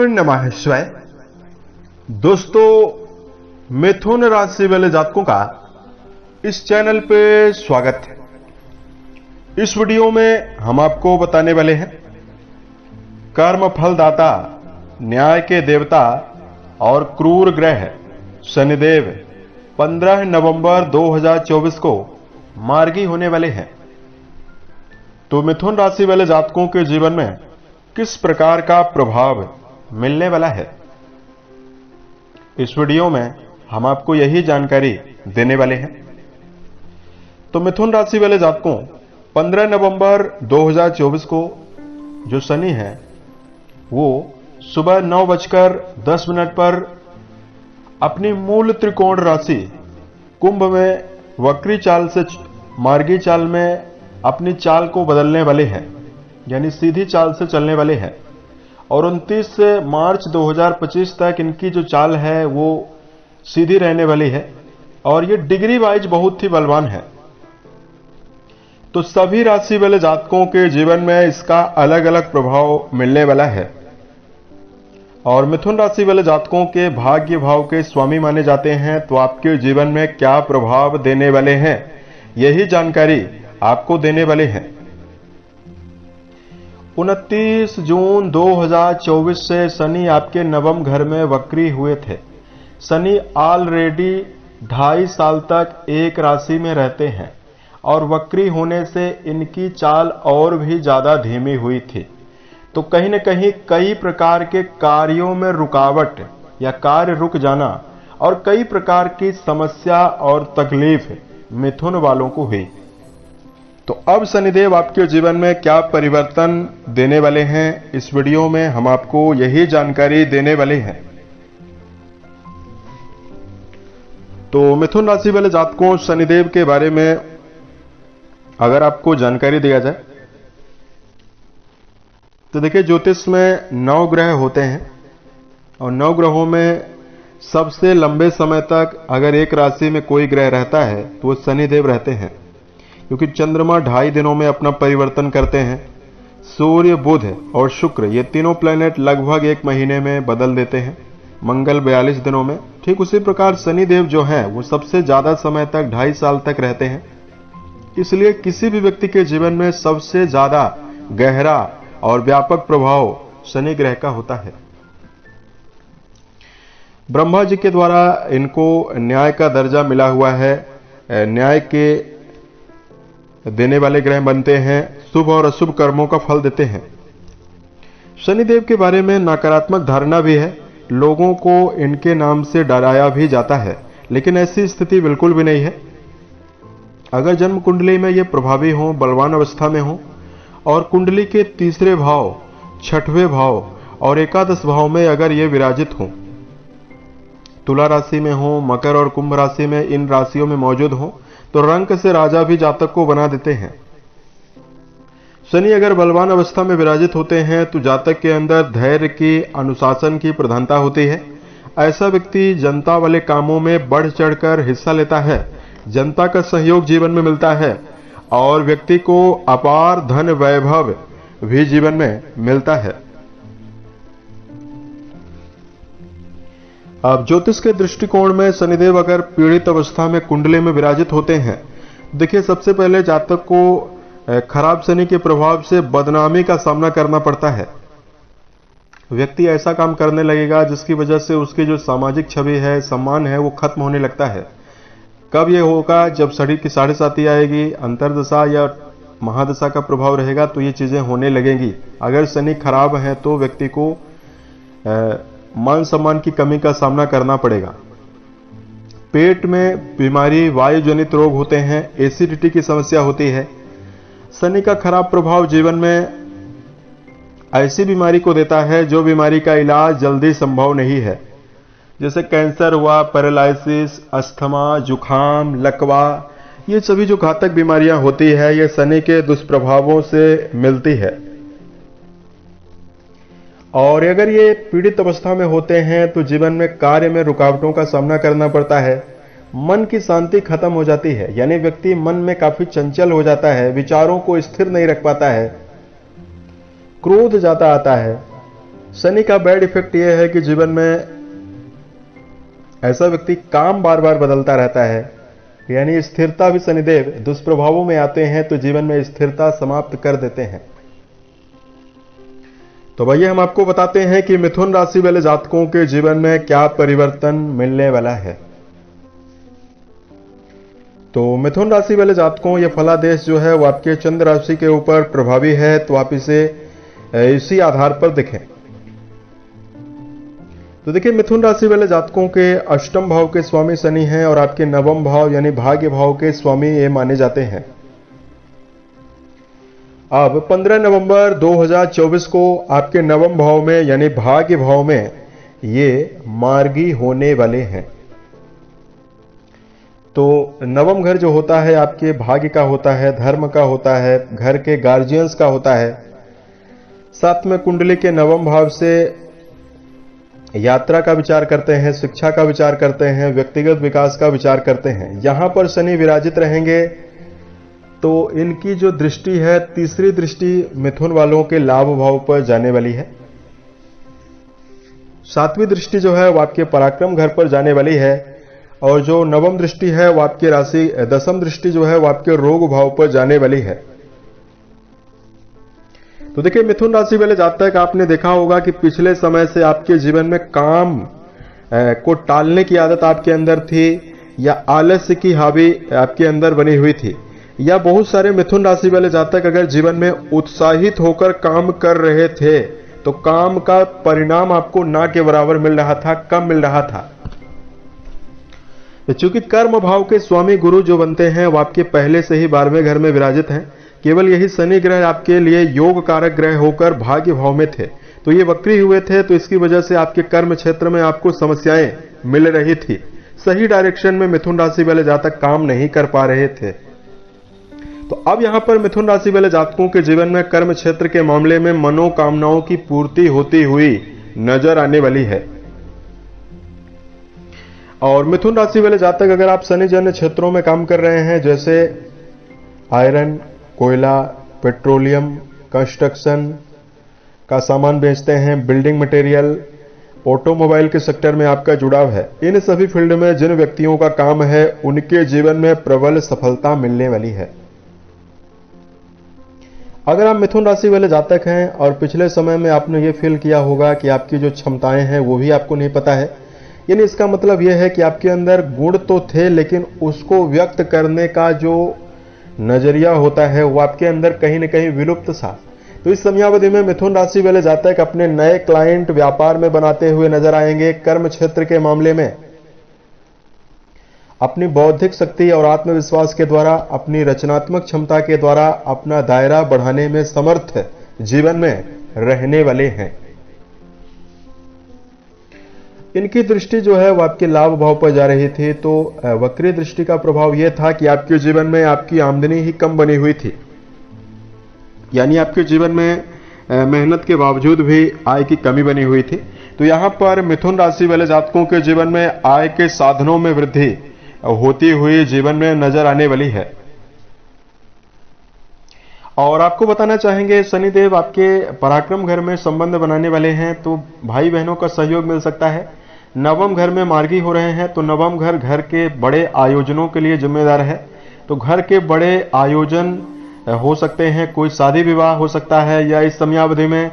नमः शिवाय। दोस्तों, मिथुन राशि वाले जातकों का इस चैनल पे स्वागत है। इस वीडियो में हम आपको बताने वाले हैं कर्म फलदाता, न्याय के देवता और क्रूर ग्रह शनिदेव 15 नवंबर 2024 को मार्गी होने वाले हैं। तो मिथुन राशि वाले जातकों के जीवन में किस प्रकार का प्रभाव मिलने वाला है, इस वीडियो में हम आपको यही जानकारी देने वाले हैं। तो मिथुन राशि वाले जातकों 15 नवंबर 2024 को जो शनि है वो सुबह 9:10 पर अपनी मूल त्रिकोण राशि कुंभ में वक्री चाल से मार्गी चाल में अपनी चाल को बदलने वाले हैं, यानी सीधी चाल से चलने वाले हैं। और 29 मार्च 2025 तक इनकी जो चाल है वो सीधी रहने वाली है और ये डिग्री वाइज बहुत ही बलवान है। तो सभी राशि वाले जातकों के जीवन में इसका अलग अलग प्रभाव मिलने वाला है। और मिथुन राशि वाले जातकों के भाग्य भाव के स्वामी माने जाते हैं, तो आपके जीवन में क्या प्रभाव देने वाले हैं यही जानकारी आपको देने वाले हैं। 29 जून 2024 से शनि आपके नवम घर में वक्री हुए थे। शनि ऑलरेडी 2.5 साल तक एक राशि में रहते हैं और वक्री होने से इनकी चाल और भी ज्यादा धीमी हुई थी। तो कहीं न कहीं कई प्रकार के कार्यों में रुकावट या कार्य रुक जाना और कई प्रकार की समस्या और तकलीफ मिथुन वालों को हुई। तो अब शनिदेव आपके जीवन में क्या परिवर्तन देने वाले हैं, इस वीडियो में हम आपको यही जानकारी देने वाले हैं। तो मिथुन राशि वाले जातकों, शनिदेव के बारे में अगर आपको जानकारी दिया जाए तो देखिए, ज्योतिष में 9 ग्रह होते हैं और 9 ग्रहों में सबसे लंबे समय तक अगर एक राशि में कोई ग्रह रहता है तो वो शनिदेव रहते हैं, क्योंकि चंद्रमा 2.5 दिनों में अपना परिवर्तन करते हैं। सूर्य, बुध और शुक्र ये तीनों प्लैनेट लगभग 1 महीने में बदल देते हैं, मंगल 42 दिनों में। ठीक उसी प्रकार शनिदेव जो हैं वो सबसे ज्यादा समय तक 2.5 साल तक रहते हैं। इसलिए किसी भी व्यक्ति के जीवन में सबसे ज्यादा गहरा और व्यापक प्रभाव शनि ग्रह का होता है। ब्रह्मा जी के द्वारा इनको न्याय का दर्जा मिला हुआ है, न्याय के देने वाले ग्रह बनते हैं, शुभ और अशुभ कर्मों का फल देते हैं। शनिदेव के बारे में नकारात्मक धारणा भी है, लोगों को इनके नाम से डराया भी जाता है, लेकिन ऐसी स्थिति बिल्कुल भी नहीं है। अगर जन्म कुंडली में ये प्रभावी हो, बलवान अवस्था में हो और कुंडली के तीसरे भाव, छठवें भाव और एकादश भाव में अगर ये विराजित हो, तुला राशि में हो, मकर और कुंभ राशि में इन राशियों में मौजूद हो, तो रंक से राजा भी जातक को बना देते हैं। शनि अगर बलवान अवस्था में विराजित होते हैं तो जातक के अंदर धैर्य की, अनुशासन की प्रधानता होती है। ऐसा व्यक्ति जनता वाले कामों में बढ़ चढ़कर हिस्सा लेता है, जनता का सहयोग जीवन में मिलता है और व्यक्ति को अपार धन वैभव भी जीवन में मिलता है। अब ज्योतिष के दृष्टिकोण में शनिदेव अगर पीड़ित अवस्था में कुंडली में विराजित होते हैं, देखिए सबसे पहले जातक को खराब शनि के प्रभाव से बदनामी का सामना करना पड़ता है। व्यक्ति ऐसा काम करने लगेगा जिसकी वजह से उसकी जो सामाजिक छवि है, सम्मान है, वो खत्म होने लगता है। कब ये होगा? जब शनि की 7.5 आएगी, अंतरदशा या महादशा का प्रभाव रहेगा तो ये चीजें होने लगेंगी। अगर शनि खराब है तो व्यक्ति को मान सम्मान की कमी का सामना करना पड़ेगा। पेट में बीमारी, वायु जनित रोग होते हैं, एसिडिटी की समस्या होती है। शनि का खराब प्रभाव जीवन में ऐसी बीमारी को देता है जो बीमारी का इलाज जल्दी संभव नहीं है, जैसे कैंसर हुआ, पैरालिसिस, अस्थमा, जुखाम, लकवा, ये सभी जो घातक बीमारियां होती है ये शनि के दुष्प्रभावों से मिलती है। और अगर ये पीड़ित अवस्था में होते हैं तो जीवन में कार्य में रुकावटों का सामना करना पड़ता है, मन की शांति खत्म हो जाती है, यानी व्यक्ति मन में काफी चंचल हो जाता है, विचारों को स्थिर नहीं रख पाता है, क्रोध ज्यादा आता है, शनि का बैड इफेक्ट यह है कि जीवन में ऐसा व्यक्ति काम बार बार बदलता रहता है, यानी स्थिरता भी शनिदेव दुष्प्रभावों में आते हैं तो जीवन में स्थिरता समाप्त कर देते हैं। तो भैया हम आपको बताते हैं कि मिथुन राशि वाले जातकों के जीवन में क्या परिवर्तन मिलने वाला है। तो मिथुन राशि वाले जातकों, यह फलादेश जो है वो आपके चंद्र राशि के ऊपर प्रभावी है, तो आप इसे इसी आधार पर देखें। तो देखिए, मिथुन राशि वाले जातकों के अष्टम भाव के स्वामी शनि हैं और आपके नवम भाव यानी भाग्य भाव के स्वामी ये माने जाते हैं। अब 15 नवंबर 2024 को आपके नवम भाव में यानी भाग्य भाव में ये मार्गी होने वाले हैं। तो नवम घर जो होता है आपके भाग्य का होता है, धर्म का होता है, घर के गार्जियंस का होता है। साथ में कुंडली के नवम भाव से यात्रा का विचार करते हैं, शिक्षा का विचार करते हैं, व्यक्तिगत विकास का विचार करते हैं। यहां पर शनि विराजित रहेंगे तो इनकी जो दृष्टि है, तीसरी दृष्टि मिथुन वालों के लाभ भाव पर जाने वाली है। सातवीं दृष्टि जो है वो आपके पराक्रम घर पर जाने वाली है और जो नवम दृष्टि है वो आपकी राशि, दसम दृष्टि जो है वो आपके रोग भाव पर जाने वाली है। तो देखिए, मिथुन राशि वाले जातक, आपने देखा होगा कि पिछले समय से आपके जीवन में काम को टालने की आदत आपके अंदर थी या आलस्य की हावी आपके अंदर बनी हुई थी, या बहुत सारे मिथुन राशि वाले जातक अगर जीवन में उत्साहित होकर काम कर रहे थे तो काम का परिणाम आपको ना के बराबर मिल रहा था, कम मिल रहा था। चूंकि कर्म भाव के स्वामी गुरु जो बनते हैं वो आपके पहले से ही 12वें घर में विराजित हैं। केवल यही शनि ग्रह आपके लिए योग कारक ग्रह होकर भाग्य भाव में थे, तो ये वक्री हुए थे, तो इसकी वजह से आपके कर्म क्षेत्र में आपको समस्याएं मिल रही थी। सही डायरेक्शन में मिथुन राशि वाले जातक काम नहीं कर पा रहे थे। तो अब यहां पर मिथुन राशि वाले जातकों के जीवन में कर्म क्षेत्र के मामले में मनोकामनाओं की पूर्ति होती हुई नजर आने वाली है। और मिथुन राशि वाले जातक, अगर आप शनि जन्य क्षेत्रों में काम कर रहे हैं, जैसे आयरन, कोयला, पेट्रोलियम, कंस्ट्रक्शन का सामान बेचते हैं, बिल्डिंग मटेरियल, ऑटोमोबाइल के सेक्टर में आपका जुड़ाव है, इन सभी फील्ड में जिन व्यक्तियों का काम है उनके जीवन में प्रबल सफलता मिलने वाली है। अगर आप मिथुन राशि वाले जातक हैं और पिछले समय में आपने ये फील किया होगा कि आपकी जो क्षमताएं हैं वो भी आपको नहीं पता है, यानी इसका मतलब यह है कि आपके अंदर गुण तो थे लेकिन उसको व्यक्त करने का जो नजरिया होता है वो आपके अंदर कहीं न कहीं विलुप्त सा। तो इस समयावधि में मिथुन राशि वाले जातक अपने नए क्लाइंट व्यापार में बनाते हुए नजर आएंगे। कर्म क्षेत्र के मामले में अपनी बौद्धिक शक्ति और आत्मविश्वास के द्वारा, अपनी रचनात्मक क्षमता के द्वारा अपना दायरा बढ़ाने में समर्थ जीवन में रहने वाले हैं। इनकी दृष्टि जो है वो आपके लाभ भाव पर जा रही थी, तो वक्री दृष्टि का प्रभाव यह था कि आपके जीवन में आपकी आमदनी ही कम बनी हुई थी, यानी आपके जीवन में मेहनत के बावजूद भी आय की कमी बनी हुई थी। तो यहां पर मिथुन राशि वाले जातकों के जीवन में आय के साधनों में वृद्धि होती हुई जीवन में नजर आने वाली है। और आपको बताना चाहेंगे, शनिदेव आपके पराक्रम घर में संबंध बनाने वाले हैं, तो भाई बहनों का सहयोग मिल सकता है। नवम घर में मार्गी हो रहे हैं, तो नवम घर घर के बड़े आयोजनों के लिए जिम्मेदार है, तो घर के बड़े आयोजन हो सकते हैं, कोई शादी विवाह हो सकता है, या इस समयावधि में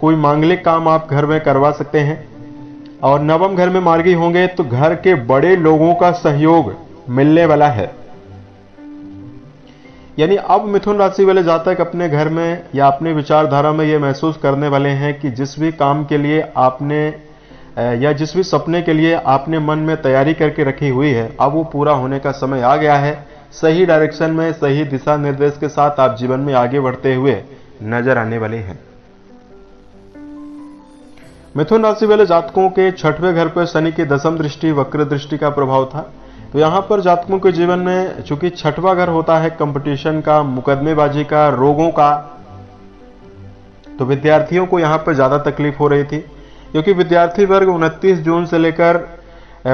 कोई मांगलिक काम आप घर में करवा सकते हैं। और नवम घर में मार्गी होंगे तो घर के बड़े लोगों का सहयोग मिलने वाला है। यानी अब मिथुन राशि वाले जातक अपने घर में या अपने विचारधारा में यह महसूस करने वाले हैं कि जिस भी काम के लिए आपने या जिस भी सपने के लिए आपने मन में तैयारी करके रखी हुई है, अब वो पूरा होने का समय आ गया है। सही डायरेक्शन में, सही दिशा निर्देश के साथ आप जीवन में आगे बढ़ते हुए नजर आने वाले हैं। मिथुन राशि वाले जातकों के छठवें घर पर शनि की दसम दृष्टि, वक्र दृष्टि का प्रभाव था। तो यहां पर जातकों के जीवन में चूंकि छठवां घर होता है कंपटीशन का, मुकदमेबाजी का, रोगों का, तो विद्यार्थियों को यहां पर ज्यादा तकलीफ हो रही थी, क्योंकि विद्यार्थी वर्ग 29 जून से लेकर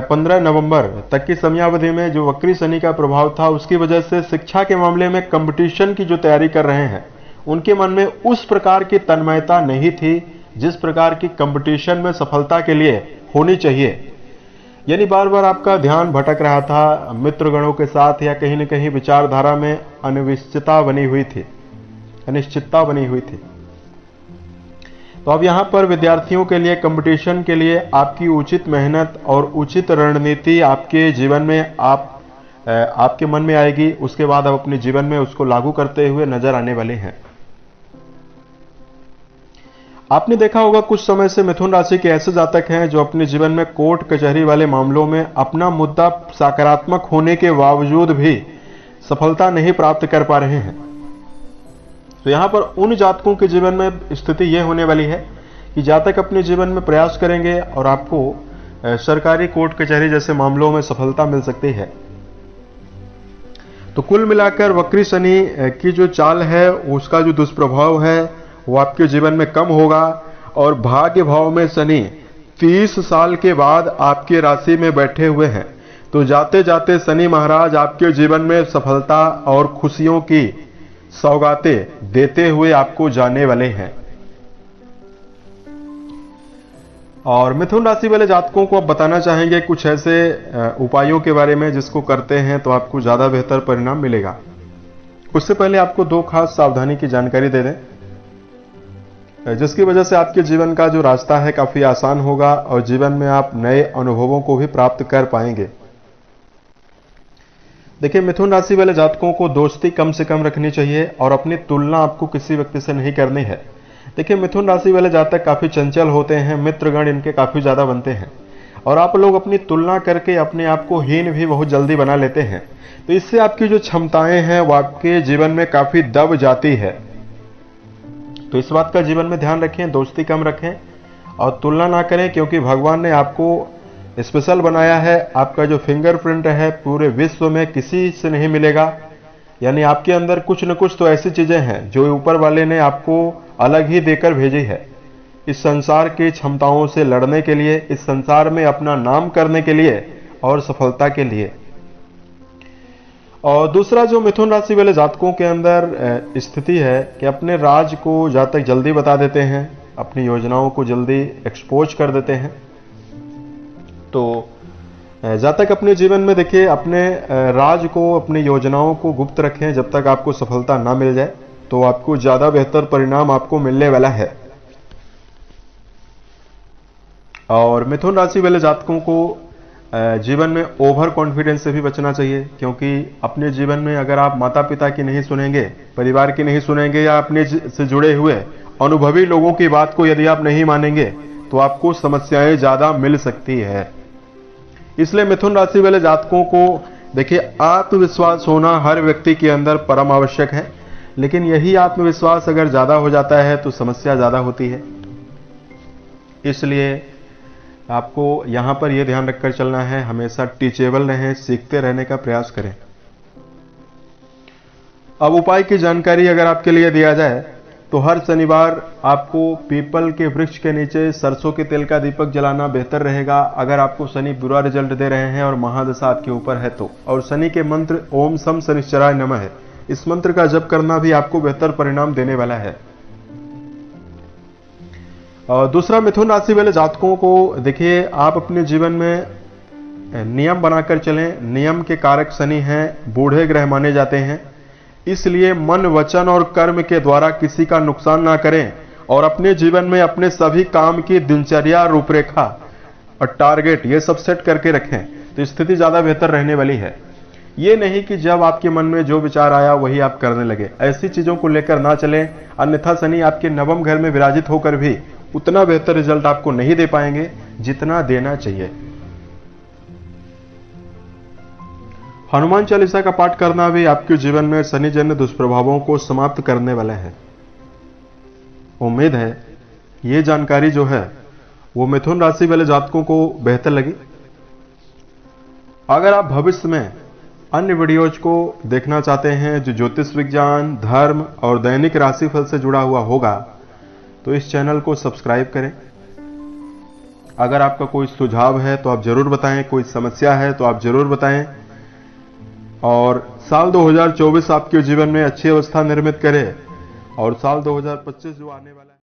15 नवंबर तक की समयावधि में जो वक्री शनि का प्रभाव था, उसकी वजह से शिक्षा के मामले में कंपटीशन की जो तैयारी कर रहे हैं उनके मन में उस प्रकार की तन्मयता नहीं थी जिस प्रकार की कंपटीशन में सफलता के लिए होनी चाहिए, यानी बार बार आपका ध्यान भटक रहा था मित्रगणों के साथ, या कहीं न कहीं विचारधारा में अनिश्चितता बनी हुई थी। तो अब यहां पर विद्यार्थियों के लिए कंपटीशन के लिए आपकी उचित मेहनत और उचित रणनीति आपके जीवन में आपके मन में आएगी। उसके बाद आप अपने जीवन में उसको लागू करते हुए नजर आने वाले हैं। आपने देखा होगा कुछ समय से मिथुन राशि के ऐसे जातक हैं जो अपने जीवन में कोर्ट कचहरी वाले मामलों में अपना मुद्दा सकारात्मक होने के बावजूद भी सफलता नहीं प्राप्त कर पा रहे हैं। तो यहां पर उन जातकों के जीवन में स्थिति यह होने वाली है कि जातक अपने जीवन में प्रयास करेंगे और आपको सरकारी कोर्ट कचहरी जैसे मामलों में सफलता मिल सकती है। तो कुल मिलाकर वक्री शनि की जो चाल है उसका जो दुष्प्रभाव है वो आपके जीवन में कम होगा, और भाग्य भाव में शनि 30 साल के बाद आपके राशि में बैठे हुए हैं। तो जाते जाते शनि महाराज आपके जीवन में सफलता और खुशियों की सौगातें देते हुए आपको जाने वाले हैं। और मिथुन राशि वाले जातकों को अब बताना चाहेंगे कुछ ऐसे उपायों के बारे में जिसको करते हैं तो आपको ज्यादा बेहतर परिणाम मिलेगा। उससे पहले आपको दो खास सावधानी की जानकारी दे दें, जिसकी वजह से आपके जीवन का जो रास्ता है काफी आसान होगा और जीवन में आप नए अनुभवों को भी प्राप्त कर पाएंगे। देखिए, मिथुन राशि वाले जातकों को दोस्ती कम से कम रखनी चाहिए और अपनी तुलना आपको किसी व्यक्ति से नहीं करनी है। देखिए, मिथुन राशि वाले जातक काफी चंचल होते हैं, मित्रगण इनके काफी ज्यादा बनते हैं और आप लोग अपनी तुलना करके अपने आप को हीन भी बहुत जल्दी बना लेते हैं। तो इससे आपकी जो क्षमताएं हैं वो आपके जीवन में काफी दब जाती है। तो इस बात का जीवन में ध्यान रखें, दोस्ती कम रखें और तुलना ना करें, क्योंकि भगवान ने आपको स्पेशल बनाया है। आपका जो फिंगरप्रिंट है पूरे विश्व में किसी से नहीं मिलेगा। यानी आपके अंदर कुछ न कुछ तो ऐसी चीजें हैं जो ऊपर वाले ने आपको अलग ही देकर भेजी है, इस संसार की क्षमताओं से लड़ने के लिए, इस संसार में अपना नाम करने के लिए और सफलता के लिए। और दूसरा जो मिथुन राशि वाले जातकों के अंदर स्थिति है कि अपने राज को जातक जल्दी बता देते हैं, अपनी योजनाओं को जल्दी एक्सपोज कर देते हैं। तो जातक अपने जीवन में देखिए अपने राज को, अपनी योजनाओं को गुप्त रखें जब तक आपको सफलता ना मिल जाए, तो आपको ज्यादा बेहतर परिणाम आपको मिलने वाला है। और मिथुन राशि वाले जातकों को जीवन में ओवर कॉन्फिडेंस से भी बचना चाहिए, क्योंकि अपने जीवन में अगर आप माता पिता की नहीं सुनेंगे, परिवार की नहीं सुनेंगे या अपने से जुड़े हुए अनुभवी लोगों की बात को यदि आप नहीं मानेंगे तो आपको समस्याएं ज्यादा मिल सकती है। इसलिए मिथुन राशि वाले जातकों को देखिए आत्मविश्वास होना हर व्यक्ति के अंदर परम आवश्यक है, लेकिन यही आत्मविश्वास अगर ज्यादा हो जाता है तो समस्या ज्यादा होती है। इसलिए आपको यहां पर यह ध्यान रखकर चलना है, हमेशा टीचेबल रहें, सीखते रहने का प्रयास करें। अब उपाय की जानकारी अगर आपके लिए दिया जाए तो हर शनिवार आपको पीपल के वृक्ष के नीचे सरसों के तेल का दीपक जलाना बेहतर रहेगा, अगर आपको शनि बुरा रिजल्ट दे रहे हैं और महादशा आपके ऊपर है तो। और शनि के मंत्र ओम सम शनिश्चराय नमः है, इस मंत्र का जप करना भी आपको बेहतर परिणाम देने वाला है। और दूसरा, मिथुन राशि वाले जातकों को देखिए आप अपने जीवन में नियम बनाकर चलें। नियम के कारक शनि हैं, बूढ़े ग्रह माने जाते हैं, इसलिए मन, वचन और कर्म के द्वारा किसी का नुकसान ना करें और अपने जीवन में अपने सभी काम की दिनचर्या, रूपरेखा और टारगेट ये सब सेट करके रखें, तो स्थिति ज्यादा बेहतर रहने वाली है। ये नहीं कि जब आपके मन में जो विचार आया वही आप करने लगे, ऐसी चीजों को लेकर ना चलें, अन्यथा शनि आपके नवम घर में विराजित होकर भी उतना बेहतर रिजल्ट आपको नहीं दे पाएंगे जितना देना चाहिए। हनुमान चालीसा का पाठ करना भी आपके जीवन में शनि जन्य दुष्प्रभावों को समाप्त करने वाला है। उम्मीद है ये जानकारी जो है वो मिथुन राशि वाले जातकों को बेहतर लगी। अगर आप भविष्य में अन्य वीडियोज को देखना चाहते हैं जो ज्योतिष विज्ञान, धर्म और दैनिक राशिफल से जुड़ा हुआ होगा तो इस चैनल को सब्सक्राइब करें। अगर आपका कोई सुझाव है तो आप जरूर बताएं, कोई समस्या है तो आप जरूर बताएं। और साल 2024 आपके जीवन में अच्छी अवस्था निर्मित करे और साल 2025 जो आने वाला है